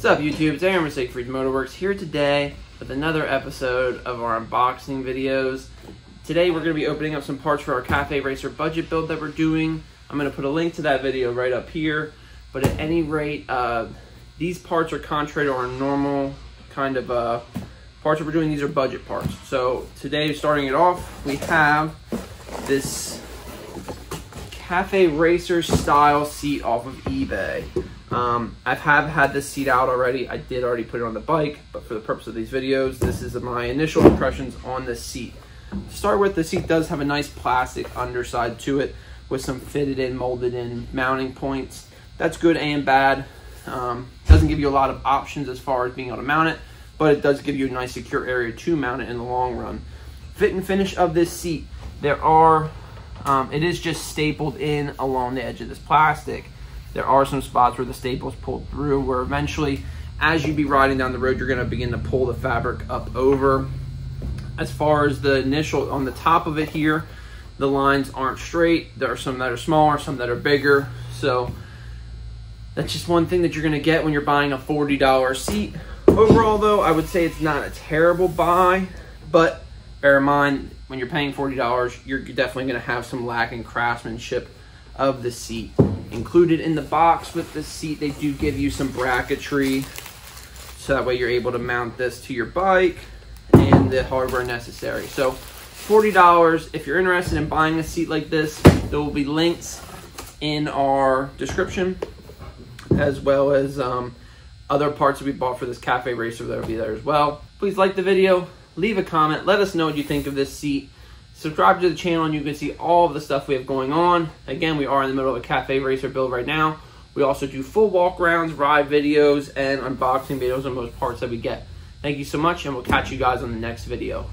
up, YouTube? It's Aaron with Siegfried Motorworks here today with another episode of our unboxing videos. Today we're going to be opening up some parts for our Cafe Racer budget build that we're doing. I'm going to put a link to that video right up here. But at any rate, these parts are contrary to our normal kind of parts that we're doing. These are budget parts. So today, starting it off, we have this Cafe Racer style seat off of eBay. I have had this seat out already. I did already put it on the bike, but for the purpose of these videos, this is my initial impressions on this seat. To start with, the seat does have a nice plastic underside to it with some fitted in, molded in mounting points. That's good and bad. Doesn't give you a lot of options as far as being able to mount it, but it does give you a nice secure area to mount it in the long run. Fit and finish of this seat, there are, it is just stapled in along the edge of this plastic. There are some spots where the staple is pulled through, where eventually, as you be riding down the road, you're going to begin to pull the fabric up over. As far as the initial, on the top of it here, the lines aren't straight. There are some that are smaller, some that are bigger. So that's just one thing that you're going to get when you're buying a $40 seat. Overall, though, I would say it's not a terrible buy, but bear in mind, when you're paying $40, you're definitely going to have some lacking craftsmanship of the seat. Included in the box with the seat, they do give you some bracketry, so that way you're able to mount this to your bike and the hardware necessary. So $40, if you're interested in buying a seat like this, there will be links in our description, as well as other parts that we bought for this Cafe Racer that will be there as well. Please like the video, leave a comment, let us know what you think of this seat. Subscribe to the channel and you can see all of the stuff we have going on. Again, we are in the middle of a Cafe Racer build right now. We also do full walk rounds, ride videos, and unboxing videos on most parts that we get. Thank you so much, and we'll catch you guys on the next video.